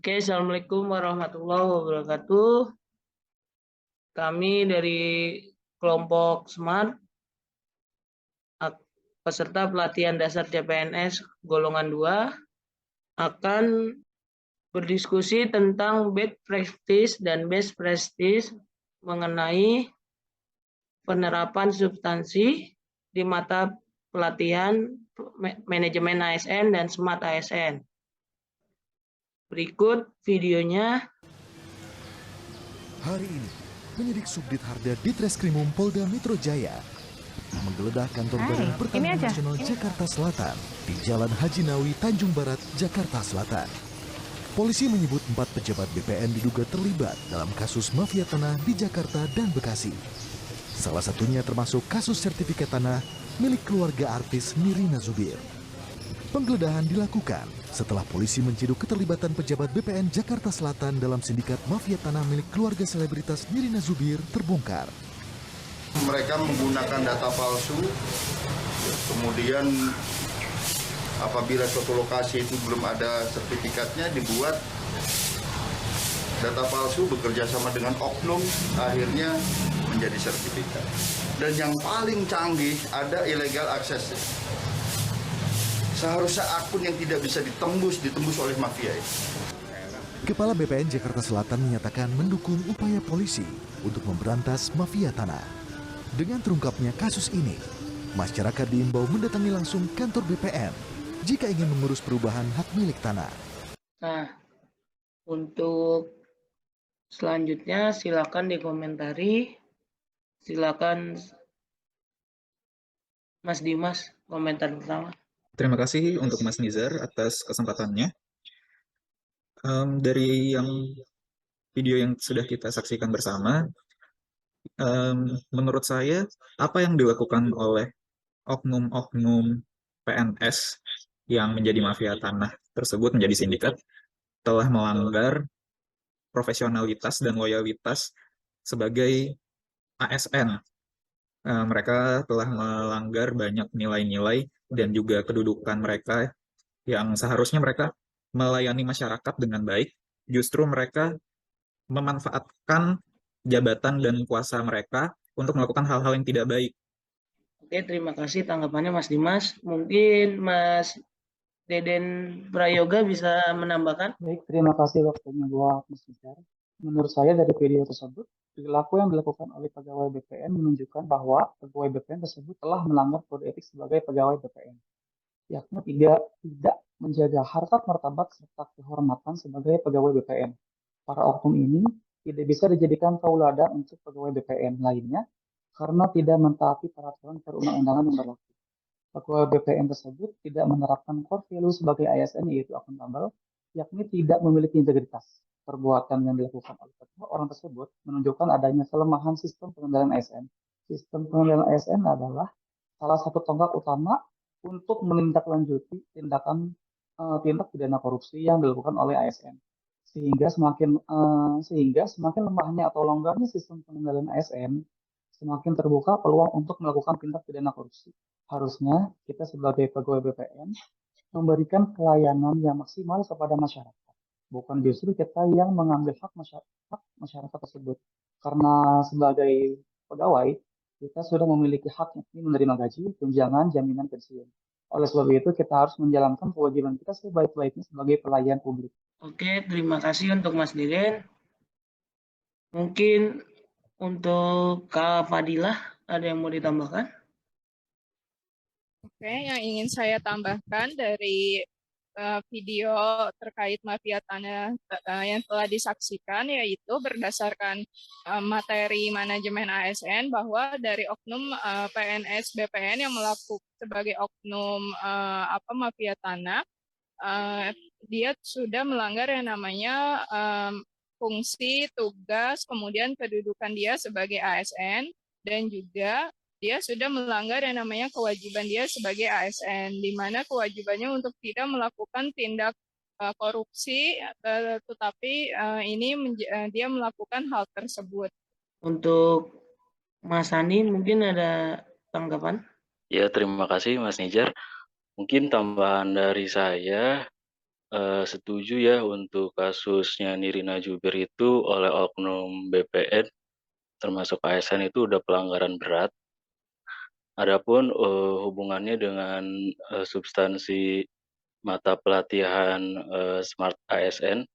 Oke, Assalamualaikum warahmatullahi wabarakatuh. Kami dari kelompok SMART, peserta pelatihan dasar CPNS golongan 2, akan berdiskusi tentang best practice dan best practice mengenai penerapan substansi di mata pelatihan manajemen ASN dan SMART ASN. Berikut videonya. Hari ini, penyidik Subdit Harda Ditreskrimum Polda Metro Jaya menggeledah kantor Badan Pertanahan Nasional Jakarta Selatan di Jalan Haji Nawi, Tanjung Barat, Jakarta Selatan. Polisi menyebut 4 pejabat BPN diduga terlibat dalam kasus mafia tanah di Jakarta dan Bekasi. Salah satunya termasuk kasus sertifikat tanah milik keluarga artis Nirina Zubir. Penggeledahan dilakukan setelah polisi menciduk keterlibatan pejabat BPN Jakarta Selatan dalam sindikat mafia tanah milik keluarga selebritas Nirina Zubir terbongkar. Mereka menggunakan data palsu, kemudian apabila suatu lokasi itu belum ada sertifikatnya dibuat data palsu bekerja sama dengan oknum, akhirnya menjadi sertifikat. Dan yang paling canggih ada illegal access. Seharusnya akun yang tidak bisa ditembus oleh mafia itu. Kepala BPN Jakarta Selatan menyatakan mendukung upaya polisi untuk memberantas mafia tanah. Dengan terungkapnya kasus ini, masyarakat diimbau mendatangi langsung kantor BPN jika ingin mengurus perubahan hak milik tanah. Nah, untuk selanjutnya silakan dikomentari. Silakan Mas Dimas, komentar pertama. Terima kasih untuk Mas Nizar atas kesempatannya. Dari video yang sudah kita saksikan bersama, menurut saya apa yang dilakukan oleh oknum-oknum PNS yang menjadi mafia tanah tersebut, menjadi sindikat, telah melanggar profesionalitas dan loyalitas sebagai ASN. Mereka telah melanggar banyak nilai-nilai dan juga kedudukan mereka yang seharusnya mereka melayani masyarakat dengan baik. Justru mereka memanfaatkan jabatan dan kuasa mereka untuk melakukan hal-hal yang tidak baik. Oke, terima kasih tanggapannya Mas Dimas. Mungkin Mas Deden Prayoga bisa menambahkan. Baik, terima kasih waktunya buat Mas Nizar. Menurut saya dari video tersebut, perilaku yang dilakukan oleh pegawai BPN menunjukkan bahwa pegawai BPN tersebut telah melanggar kode etik sebagai pegawai BPN, yakni tidak menjaga harkat martabat serta kehormatan sebagai pegawai BPN. Para oknum ini tidak bisa dijadikan tauladan untuk pegawai BPN lainnya karena tidak mentaati peraturan perundang-undangan yang berlaku. Pegawai BPN tersebut tidak menerapkan core value sebagai ASN, yaitu akuntabel, yakni tidak memiliki integritas. Perbuatan yang dilakukan oleh kedua orang tersebut menunjukkan adanya kelemahan sistem pengendalian ASN. Sistem pengendalian ASN adalah salah satu tonggak utama untuk menindaklanjuti tindak pidana korupsi yang dilakukan oleh ASN. Sehingga semakin lemahnya atau longgarnya sistem pengendalian ASN, semakin terbuka peluang untuk melakukan tindak pidana korupsi. Harusnya kita sebagai pegawai BPN memberikan pelayanan yang maksimal kepada masyarakat. Bukan justru kita yang mengambil hak masyarakat tersebut. Karena sebagai pegawai, kita sudah memiliki hak yakni menerima gaji, tunjangan, jaminan pensiun. Oleh sebab itu, kita harus menjalankan kewajiban kita sebaik-baiknya sebagai pelayan publik. Oke, terima kasih untuk Mas Deden. Mungkin untuk Kak Fadilah, ada yang mau ditambahkan? Oke, yang ingin saya tambahkan dari video terkait mafia tanah yang telah disaksikan, yaitu berdasarkan materi manajemen ASN bahwa dari oknum PNS BPN yang melakukan sebagai oknum mafia tanah, dia sudah melanggar yang namanya fungsi, tugas, kemudian kedudukan dia sebagai ASN, dan juga dia sudah melanggar yang namanya kewajiban dia sebagai ASN, di mana kewajibannya untuk tidak melakukan tindak korupsi, tetapi dia melakukan hal tersebut. Untuk Mas Sani, mungkin ada tanggapan? Ya, terima kasih Mas Nizar. Mungkin tambahan dari saya, setuju ya untuk kasusnya Nirina Zubir itu oleh oknum BPN termasuk ASN itu udah pelanggaran berat. Adapun, hubungannya dengan, substansi mata pelatihan, Smart ASN,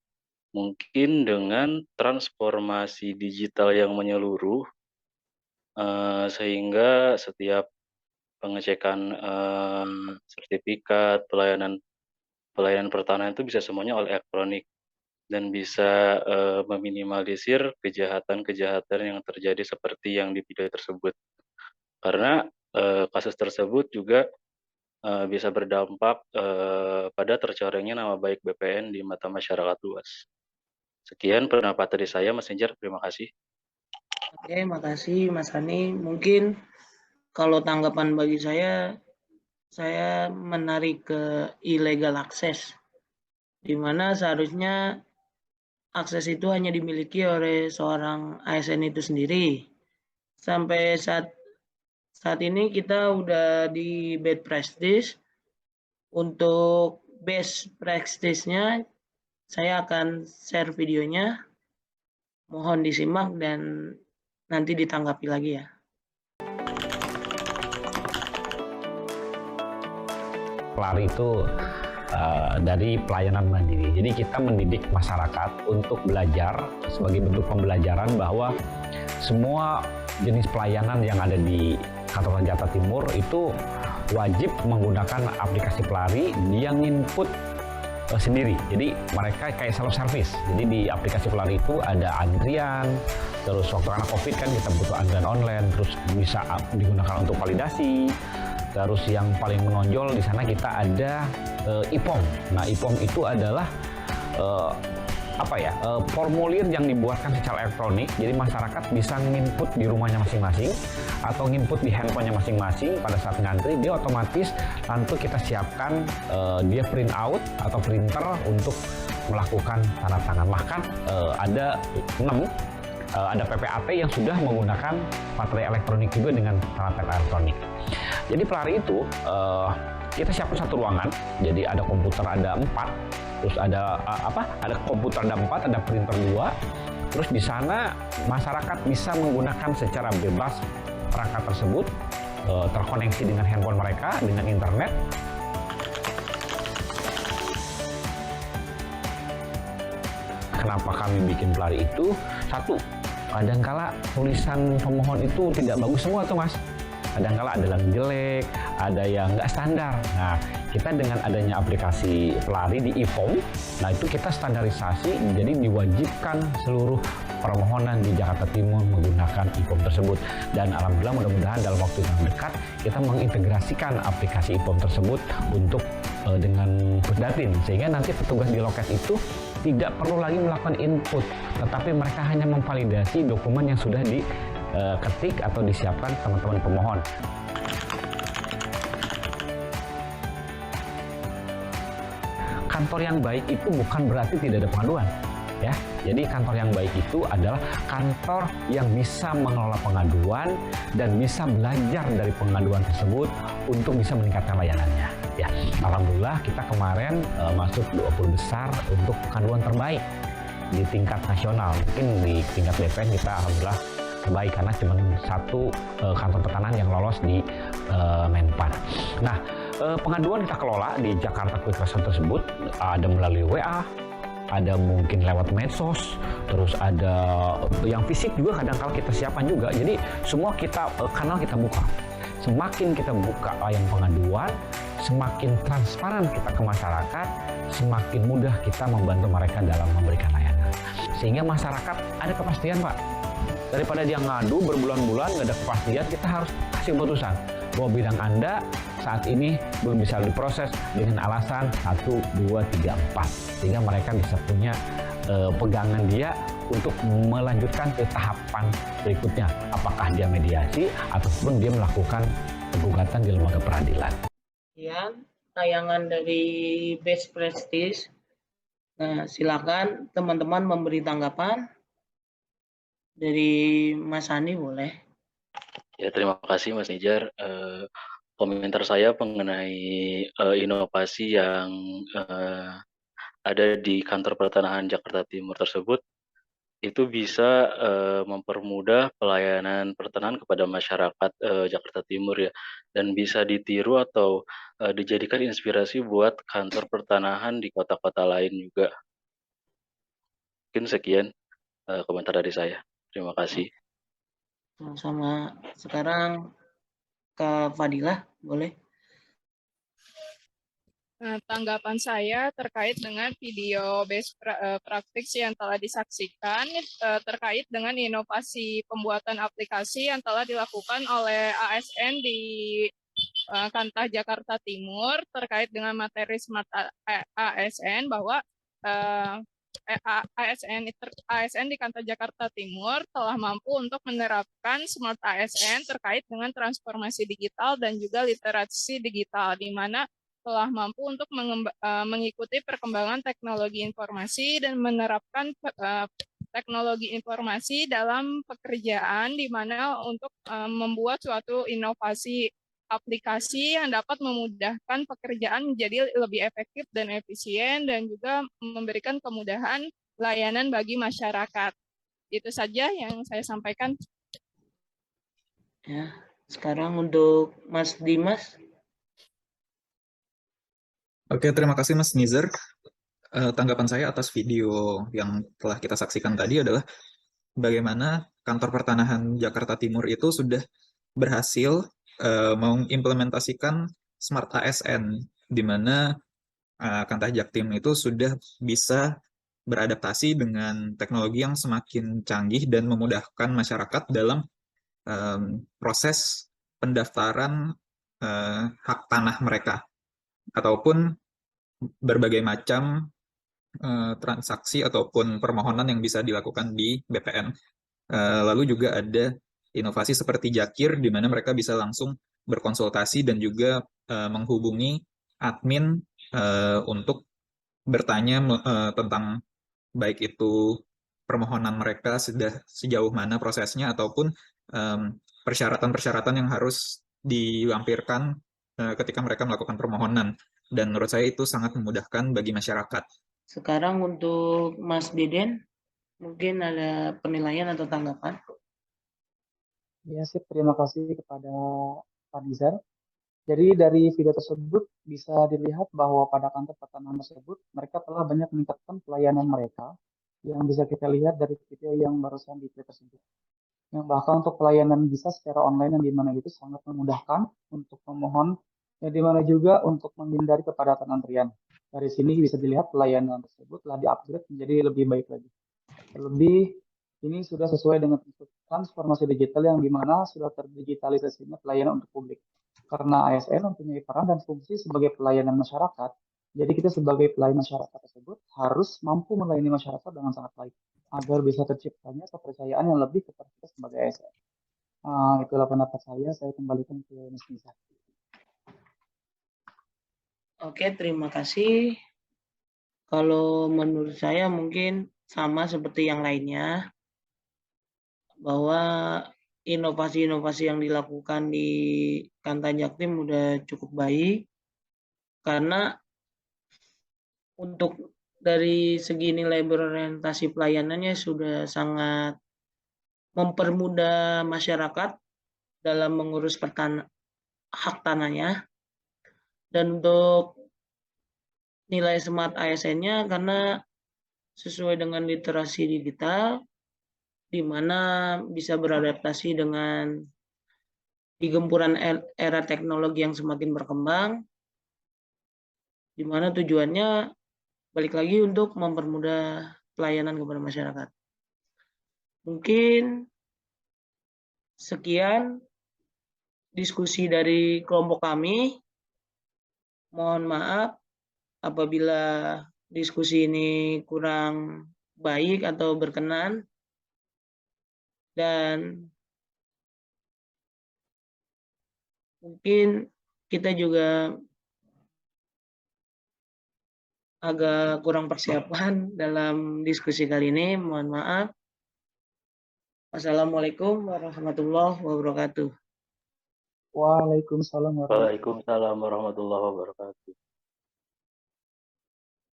mungkin dengan transformasi digital yang menyeluruh, sehingga setiap pengecekan, sertifikat, pelayanan pelayanan pertahanan itu bisa semuanya elektronik dan bisa, meminimalisir kejahatan-kejahatan yang terjadi seperti yang di video tersebut. Karena, kasus tersebut juga, bisa berdampak, pada tercorengnya nama baik BPN di mata masyarakat luas. Sekian pendapat dari saya, Mas Injar, terima kasih. Oke, makasih Mas Hani. Mungkin kalau tanggapan bagi saya menarik ke illegal access, di mana seharusnya akses itu hanya dimiliki oleh seorang ASN itu sendiri. Sampai saat ini kita udah di bad practice. Untuk best practice-nya, saya akan share videonya. Mohon disimak dan nanti ditanggapi lagi ya. Pelari itu dari pelayanan mandiri. Jadi kita mendidik masyarakat untuk belajar sebagai bentuk pembelajaran bahwa semua jenis pelayanan yang ada di Kantor Senjata Timur itu wajib menggunakan aplikasi Pelari yang input sendiri. Jadi mereka kayak self service. Jadi di aplikasi Pelari itu ada antrian, terus waktu karena COVID kan kita butuh antrian online, terus bisa digunakan untuk validasi. Terus yang paling menonjol di sana kita ada IPOM. Nah, IPOM itu adalah formulir yang dibuatkan secara elektronik. Jadi masyarakat bisa nginput di rumahnya masing-masing atau nginput di handphonenya masing-masing pada saat ngantri. Dia otomatis nanti kita siapkan dia print out atau printer untuk melakukan tanda tangan. Bahkan ada 6 ada PPAT yang sudah menggunakan baterai elektronik juga dengan tanda tangan elektronik. Jadi Pelari itu kita siapkan satu ruangan. Jadi ada komputer ada 4, terus ada ada komputer ada 4, ada printer 2. Terus di sana masyarakat bisa menggunakan secara bebas perangkat tersebut, terkoneksi dengan handphone mereka dengan internet. Kenapa kami bikin Pelari itu? Satu, kadangkala tulisan pemohon itu tidak bagus semua tuh Mas. Kadangkala ada yang jelek, ada yang nggak standar. Nah, kita dengan adanya aplikasi Pelari di IPOM, nah itu kita standarisasi, jadi diwajibkan seluruh permohonan di Jakarta Timur menggunakan IPOM tersebut. Dan alhamdulillah mudah-mudahan dalam waktu yang dekat kita mengintegrasikan aplikasi IPOM tersebut untuk dengan Pusdatin, sehingga nanti petugas di loket itu tidak perlu lagi melakukan input, tetapi mereka hanya memvalidasi dokumen yang sudah diketik atau disiapkan teman-teman pemohon. Kantor yang baik itu bukan berarti tidak ada pengaduan, ya. Jadi kantor yang baik itu adalah kantor yang bisa mengelola pengaduan dan bisa belajar dari pengaduan tersebut untuk bisa meningkatkan layanannya. Ya, alhamdulillah kita kemarin masuk 20 besar untuk pengaduan terbaik di tingkat nasional. Mungkin di tingkat BPN kita alhamdulillah terbaik karena cuma satu kantor pertahanan yang lolos di Menpan. Nah, pengaduan kita kelola di Jakarta Quick Response tersebut ada melalui WA, ada mungkin lewat medsos, terus ada yang fisik juga kadang-kala kita siapkan juga. Jadi semua kanal kita buka. Semakin kita buka layanan pengaduan, semakin transparan kita ke masyarakat, semakin mudah kita membantu mereka dalam memberikan layanan. Sehingga masyarakat ada kepastian, Pak. Daripada dia ngadu berbulan-bulan nggak ada kepastian, kita harus kasih keputusan bahwa bidang Anda saat ini belum bisa diproses dengan alasan 1, 2, 3, 4. Sehingga mereka bisa punya pegangan dia untuk melanjutkan ke tahapan berikutnya. Apakah dia mediasi ataupun dia melakukan gugatan di lembaga peradilan. Ya, tayangan dari Best Prestige. Nah, silakan teman-teman memberi tanggapan. Dari Mas Hani boleh. Ya, terima kasih Mas Nijar. Komentar saya mengenai inovasi yang ada di kantor pertanahan Jakarta Timur tersebut itu bisa mempermudah pelayanan pertanahan kepada masyarakat Jakarta Timur ya, dan bisa ditiru atau dijadikan inspirasi buat kantor pertanahan di kota-kota lain juga. Mungkin sekian komentar dari saya. Terima kasih. Sama sekarang Kak Fadilah, boleh? Tanggapan saya terkait dengan video best practice yang telah disaksikan terkait dengan inovasi pembuatan aplikasi yang telah dilakukan oleh ASN di Kantah Jakarta Timur terkait dengan materi Smart ASN bahwa ASN di Kantah Jakarta Timur telah mampu untuk menerapkan Smart ASN terkait dengan transformasi digital dan juga literasi digital, di mana telah mampu untuk mengikuti perkembangan teknologi informasi dan menerapkan teknologi informasi dalam pekerjaan, di mana untuk membuat suatu inovasi aplikasi yang dapat memudahkan pekerjaan menjadi lebih efektif dan efisien, dan juga memberikan kemudahan layanan bagi masyarakat. Itu saja yang saya sampaikan. Ya, sekarang untuk Mas Dimas. Oke, terima kasih Mas Nizar. Tanggapan saya atas video yang telah kita saksikan tadi adalah bagaimana kantor pertanahan Jakarta Timur itu sudah berhasil mengimplementasikan Smart ASN, di mana Kantah Jaktim itu sudah bisa beradaptasi dengan teknologi yang semakin canggih dan memudahkan masyarakat dalam proses pendaftaran hak tanah mereka, ataupun berbagai macam transaksi ataupun permohonan yang bisa dilakukan di BPN. Lalu juga ada inovasi seperti Jakir, di mana mereka bisa langsung berkonsultasi dan juga menghubungi admin untuk bertanya tentang baik itu permohonan mereka sudah sejauh mana prosesnya, ataupun persyaratan-persyaratan yang harus dilampirkan ketika mereka melakukan permohonan. Dan menurut saya itu sangat memudahkan bagi masyarakat. Sekarang untuk Mas Deden, mungkin ada penilaian atau tanggapan? Ya, sip. Terima kasih kepada Pak Nizar. Jadi dari video tersebut bisa dilihat bahwa pada kantor pertanahan tersebut mereka telah banyak meningkatkan pelayanan mereka, yang bisa kita lihat dari video yang barusan di play tersebut. Yang bahkan untuk pelayanan bisa secara online, yang dimana itu sangat memudahkan untuk pemohon, yang dimana juga untuk menghindari kepadatan antrian. Dari sini bisa dilihat pelayanan tersebut telah diupgrade menjadi lebih baik lagi. Terlebih ini sudah sesuai dengan transformasi digital, yang dimana sudah terdigitalisasinya pelayanan untuk publik. Karena ASN mempunyai peran dan fungsi sebagai pelayanan masyarakat, jadi kita sebagai pelayan masyarakat tersebut harus mampu melayani masyarakat dengan sangat baik, agar bisa terciptanya kepercayaan yang lebih kepada kita sebagai ASN. Itulah pendapat saya kembalikan ke Mas Nisa. Oke, terima kasih. Kalau menurut saya mungkin sama seperti yang lainnya, bahwa inovasi-inovasi yang dilakukan di Kantah Jaktim udah cukup baik, karena untuk dari segi nilai berorientasi pelayanannya sudah sangat mempermudah masyarakat dalam mengurus hak tanahnya. Dan untuk nilai Smart ASN-nya karena sesuai dengan literasi digital, di mana bisa beradaptasi dengan di gempuran era teknologi yang semakin berkembang, di mana tujuannya balik lagi untuk mempermudah pelayanan kepada masyarakat. Mungkin sekian diskusi dari kelompok kami. Mohon maaf apabila diskusi ini kurang baik atau berkenan, dan mungkin kita juga agak kurang persiapan dalam diskusi kali ini. Mohon maaf. Wassalamualaikum warahmatullahi wabarakatuh. Waalaikumsalam warahmatullahi wabarakatuh. Waalaikumsalam warahmatullahi wabarakatuh.